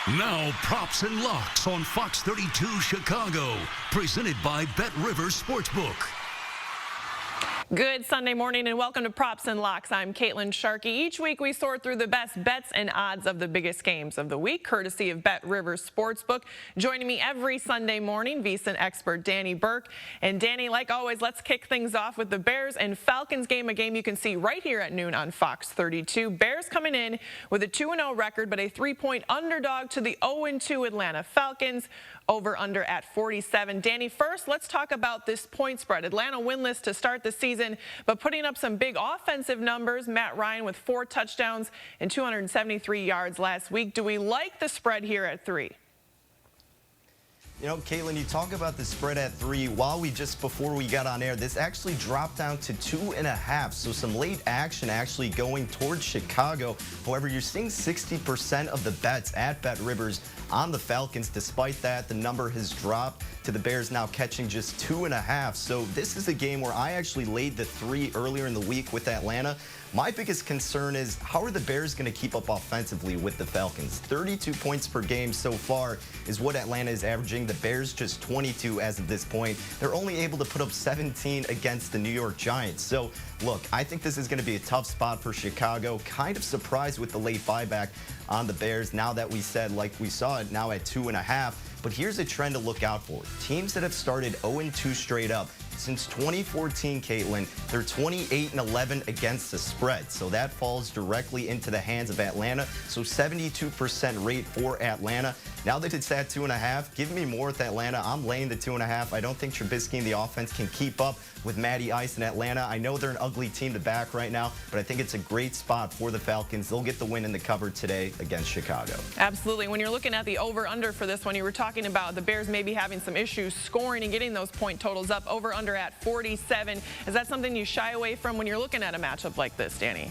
Now, Props and Locks on Fox 32 Chicago, presented by Bet Rivers Sportsbook. Good Sunday morning and welcome to Props and Locks. I'm Caitlin Sharkey. Each week we sort through the best bets and odds of the biggest games of the week, courtesy of Bet Rivers Sportsbook. Joining me every Sunday morning, VSin expert Danny Burke. And Danny, like always, let's kick things off with the Bears and Falcons game, a game you can see right here at noon on Fox 32. Bears coming in with a 2-0 record, but a 3-point underdog to the 0-2 Atlanta Falcons. Over under at 47. Danny, first, let's talk about this point spread. Atlanta winless to start the season, but putting up some big offensive numbers. Matt Ryan with 4 touchdowns and 273 yards last week. Do we like the spread here at 3? You know, Caitlin, you talk about the spread at 3. Before we got on air, this actually dropped down to 2.5. So some late action actually going towards Chicago. However, you're seeing 60% of the bets at Bet Rivers on the Falcons. Despite that, the number has dropped to the Bears now catching just 2.5. So this is a game where I actually laid the 3 earlier in the week with Atlanta. My biggest concern is how are the Bears going to keep up offensively with the Falcons? 32 points per game so far is what Atlanta is averaging. The Bears just 22 as of this point. They're only able to put up 17 against the New York Giants. So, look, I think this is going to be a tough spot for Chicago. Kind of surprised with the late buyback on the Bears now that we said, like we saw it now at 2.5. But here's a trend to look out for. Teams that have started 0-2 straight up since 2014, Caitlin, they're 28-11 against the spread. So that falls directly into the hands of Atlanta. So 72% rate for Atlanta. Now that it's at 2.5, give me more with Atlanta. I'm laying the 2.5. I don't think Trubisky and the offense can keep up with Matty Ice in Atlanta. I know they're an ugly team to back right now, but I think it's a great spot for the Falcons. They'll get the win in the cover today against Chicago. Absolutely. When you're looking at the over-under for this one, you were talking about the Bears maybe having some issues scoring and getting those point totals up. Over-under at 47. Is that something you shy away from when you're looking at a matchup like this, Danny?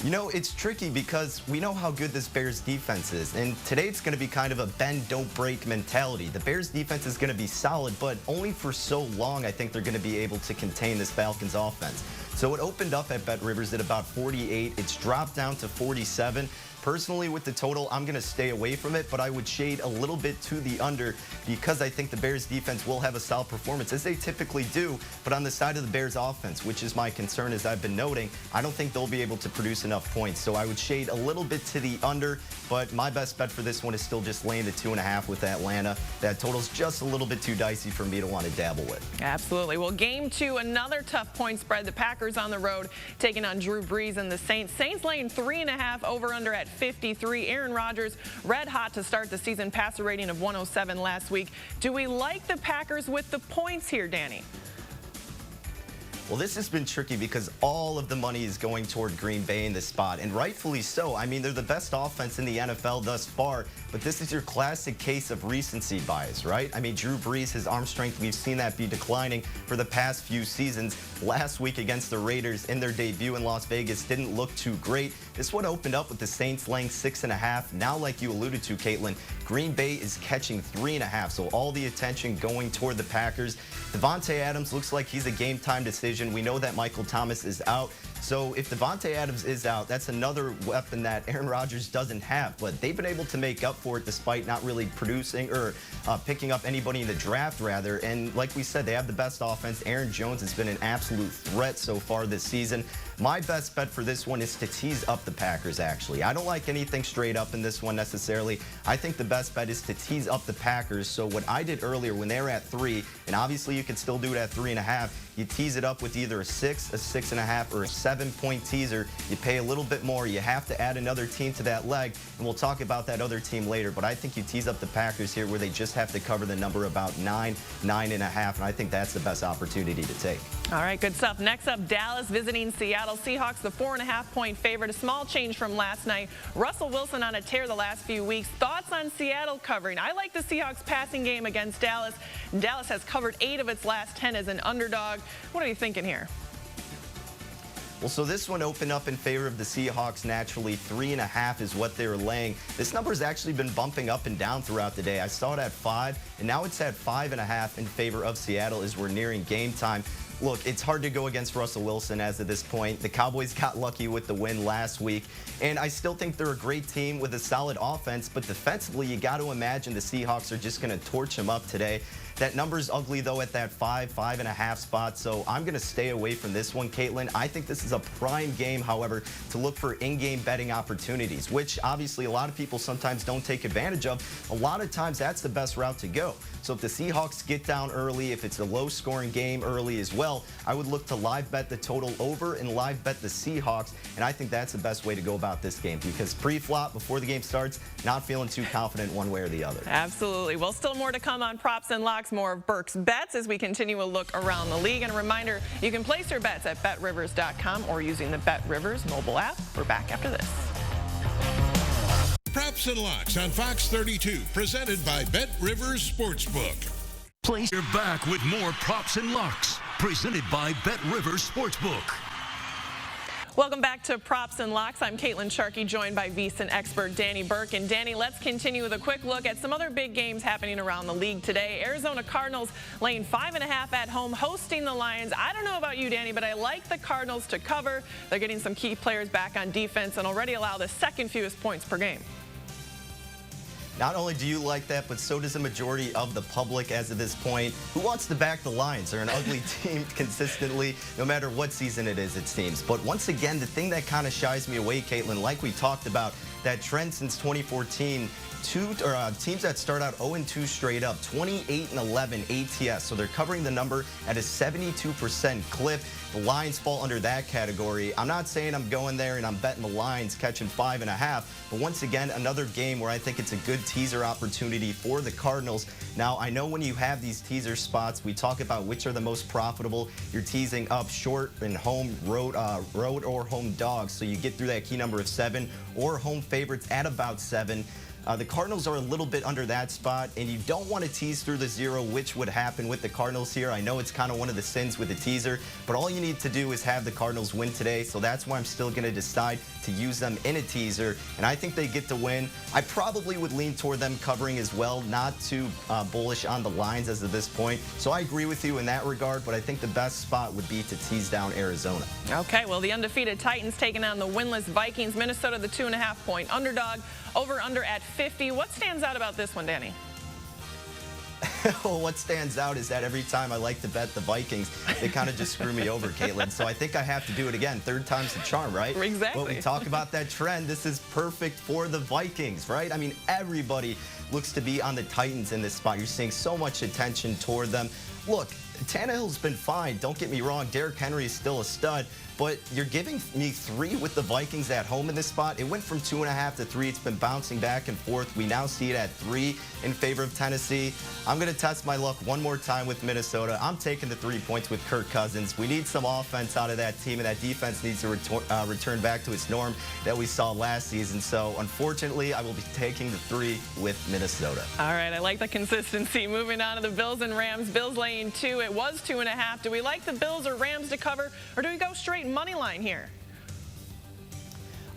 You know, it's tricky because we know how good this Bears defense is, and today it's going to be kind of a bend, don't break mentality. The Bears defense is going to be solid, but only for so long I think they're going to be able to contain this Falcons offense. So it opened up at Bet Rivers at about 48. It's dropped down to 47. Personally, with the total, I'm going to stay away from it, but I would shade a little bit to the under because I think the Bears defense will have a solid performance, as they typically do. But on the side of the Bears offense, which is my concern, as I've been noting, I don't think they'll be able to produce enough points. So I would shade a little bit to the under, but my best bet for this one is still just laying the 2.5 with Atlanta. That total's just a little bit too dicey for me to want to dabble with. Absolutely. Well, game 2, another tough point spread. The Packers on the road taking on Drew Brees and the Saints. Saints laying 3.5, over-under at 53. Aaron Rodgers red hot to start the season, passer rating of 107 last week. Do we like the Packers with the points here, Danny? Well, this has been tricky because all of the money is going toward Green Bay in this spot, and rightfully so. I mean, they're the best offense in the NFL thus far, but this is your classic case of recency bias, right? I mean, Drew Brees, his arm strength, we've seen that be declining for the past few seasons. Last week against the Raiders in their debut in Las Vegas didn't look too great. This one opened up with the Saints laying 6.5. Now, like you alluded to, Caitlin, Green Bay is catching 3.5, so all the attention going toward the Packers. Davante Adams looks like he's a game-time decision. We know that Michael Thomas is out. So if Davante Adams is out, that's another weapon that Aaron Rodgers doesn't have. But they've been able to make up for it despite not really producing or picking up anybody in the draft, rather. And like we said, they have the best offense. Aaron Jones has been an absolute threat so far this season. My best bet for this one is to tease up the Packers, actually. I don't like anything straight up in this one necessarily. I think the best bet is to tease up the Packers. So what I did earlier when they were at 3, and obviously you can still do it at 3.5, you tease it up with either a 6, a 6.5, or a 7-point teaser. You pay a little bit more. You have to add another team to that leg, and we'll talk about that other team later. But I think you tease up the Packers here where they just have to cover the number about 9, 9.5, and I think that's the best opportunity to take. All right, good stuff. Next up, Dallas visiting Seattle Seahawks, the 4.5-point favorite. A small change from last night. Russell Wilson on a tear the last few weeks. Thoughts on Seattle covering? I like the Seahawks passing game against Dallas. Dallas has covered 8 of its last 10 as an underdog. What are you thinking here? Well, so this one opened up in favor of the Seahawks naturally. 3.5 is what they were laying. This number has actually been bumping up and down throughout the day. I saw it at 5, and now it's at 5.5 in favor of Seattle as we're nearing game time. Look, it's hard to go against Russell Wilson as of this point. The Cowboys got lucky with the win last week, and I still think they're a great team with a solid offense, but defensively, you got to imagine the Seahawks are just going to torch them up today. That number's ugly, though, at that 5.5 spot, so I'm going to stay away from this one, Caitlin. I think this is a prime game, however, to look for in-game betting opportunities, which obviously a lot of people sometimes don't take advantage of. A lot of times, that's the best route to go. So if the Seahawks get down early, if it's a low-scoring game early as well, I would look to live bet the total over and live bet the Seahawks, and I think that's the best way to go about this game because pre-flop, before the game starts, not feeling too confident one way or the other. Absolutely. Well, still more to come on props and locks, more of Burke's bets as we continue a look around the league. And a reminder, you can place your bets at betrivers.com or using the BetRivers mobile app. We're back after this. Props and Locks on Fox 32, presented by BetRivers Sportsbook. Place your back with more props and locks, presented by BetRivers Sportsbook. Welcome back to Props and Locks. I'm Caitlin Sharkey, joined by VSin expert Danny Burke. And Danny, let's continue with a quick look at some other big games happening around the league today. Arizona Cardinals laying 5.5 at home, hosting the Lions. I don't know about you, Danny, but I like the Cardinals to cover. They're getting some key players back on defense and already allow the second fewest points per game. Not only do you like that, but so does the majority of the public as of this point. Who wants to back the Lions? They're an ugly team consistently, no matter what season it is, it seems. But once again, the thing that kind of shies me away, Caitlin, like we talked about, that trend since 2014, teams that start out 0-2 straight up, 28-11 ATS. So they're covering the number at a 72% clip. The Lions fall under that category. I'm not saying I'm going there and I'm betting the Lions catching 5.5, but once again, another game where I think it's a good teaser opportunity for the Cardinals. Now, I know when you have these teaser spots, we talk about which are the most profitable. You're teasing up short and home, road or home dogs, so you get through that key number of 7, or home favorites at about 7. The Cardinals are a little bit under that spot, and you don't want to tease through the 0, which would happen with the Cardinals here. I know it's kind of one of the sins with the teaser, but all you need to do is have the Cardinals win today, so that's why I'm still going to decide to use them in a teaser, and I think they get to win. I probably would lean toward them covering as well, not too bullish on the Lions as of this point, so I agree with you in that regard, but I think the best spot would be to tease down Arizona. Okay, well, the undefeated Titans taking on the winless Vikings. Minnesota, the 2.5-point underdog. Over-under at 50. What stands out about this one, Danny? Well, what stands out is that every time I like to bet the Vikings, they kind of just screw me over, Caitlin. So I think I have to do it again. Third time's the charm, right? Exactly. When we talk about that trend, this is perfect for the Vikings, right? I mean, everybody looks to be on the Titans in this spot. You're seeing so much attention toward them. Look, Tannehill's been fine. Don't get me wrong. Derrick Henry is still a stud. But you're giving me 3 with the Vikings at home in this spot. It went from 2.5 to 3. It's been bouncing back and forth. We now see it at 3 in favor of Tennessee. I'm going to test my luck one more time with Minnesota. I'm taking the 3 points with Kirk Cousins. We need some offense out of that team, and that defense needs to return back to its norm that we saw last season. So, unfortunately, I will be taking the 3 with Minnesota. All right, I like the consistency. Moving on to the Bills and Rams. Bills laying 2. It was 2.5. Do we like the Bills or Rams to cover, or do we go straight money line here?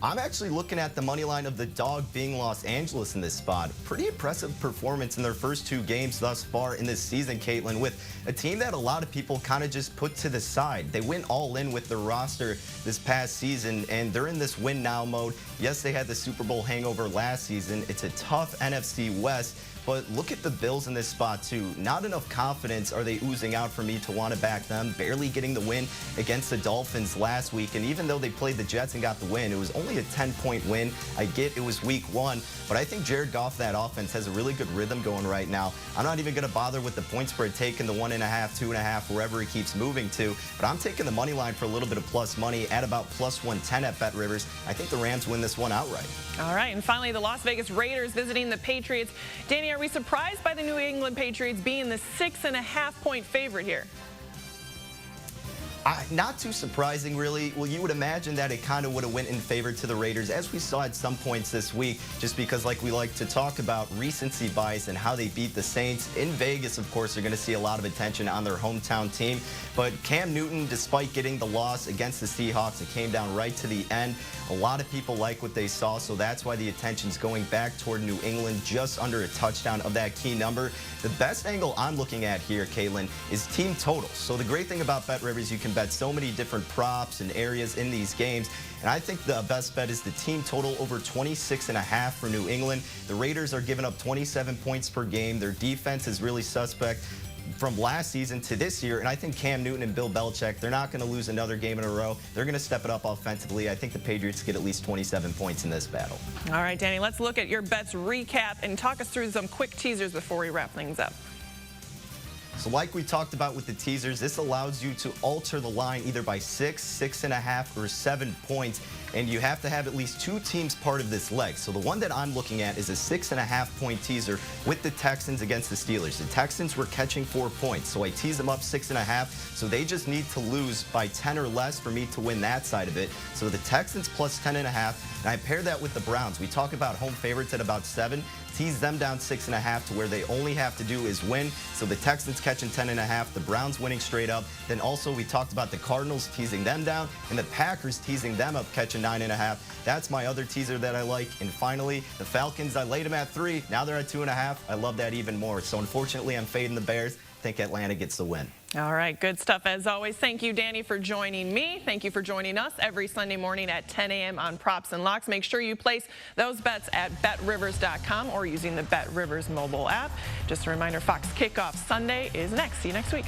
I'm actually looking at the money line of the dog being Los Angeles in this spot. Pretty impressive performance in their first 2 games thus far in this season, Caitlin, with a team that a lot of people kind of just put to the side. They went all in with their roster this past season, and they're in this win now mode. Yes, they had the Super Bowl hangover last season. It's a tough NFC West. But look at the Bills in this spot, too. Not enough confidence are they oozing out for me to want to back them. Barely getting the win against the Dolphins last week. And even though they played the Jets and got the win, it was only a 10-point win. I get it was week 1. But I think Jared Goff, that offense, has a really good rhythm going right now. I'm not even going to bother with the point spread, taking the 1.5, 2.5, wherever he keeps moving to. But I'm taking the money line for a little bit of plus money at about plus 110 at BetRivers. I think the Rams win this one outright. All right, and finally, the Las Vegas Raiders visiting the Patriots. Danny, are we surprised by the New England Patriots being the 6.5-point favorite here? Not too surprising, really. Well, you would imagine that it kind of would have went in favor to the Raiders, as we saw at some points this week, just because, like we like to talk about, recency bias and how they beat the Saints. In Vegas, of course, they're going to see a lot of attention on their hometown team. But Cam Newton, despite getting the loss against the Seahawks, it came down right to the end. A lot of people like what they saw, so that's why the attention's going back toward New England, just under a touchdown of that key number. The best angle I'm looking at here, Caitlin, is team totals. So the great thing about BetRivers is you can bet so many different props and areas in these games. And I think the best bet is the team total over 26.5 for New England. The Raiders are giving up 27 points per game. Their defense is really suspect from last season to this year, and I think Cam Newton and Bill Belichick, they're not going to lose another game in a row. They're going to step it up offensively. I think the Patriots get at least 27 points in this battle. All right, Danny, let's look at your bets recap and talk us through some quick teasers before we wrap things up. So like we talked about with the teasers, this allows you to alter the line either by 6, 6.5, or 7 points. And you have to have at least 2 teams part of this leg. So the one that I'm looking at is a 6.5-point teaser with the Texans against the Steelers. The Texans were catching 4 points, so I tease them up 6.5. So they just need to lose by 10 or less for me to win that side of it. So the Texans plus 10.5, and I pair that with the Browns. We talk about home favorites at about 7. Tease them down 6.5 to where they only have to do is win. So the Texans catching 10.5, the Browns winning straight up. Then also we talked about the Cardinals teasing them down and the Packers teasing them up catching 9.5. That's my other teaser that I like. And finally, the Falcons, I laid them at 3. Now they're at 2.5. I love that even more. So unfortunately, I'm fading the Bears. I think Atlanta gets the win. All right, good stuff as always. Thank you, Danny, for joining me. Thank you for joining us every Sunday morning at 10 a.m. on Props and Locks. Make sure you place those bets at BetRivers.com or using the BetRivers mobile app. Just a reminder, Fox Kickoff Sunday is next. See you next week.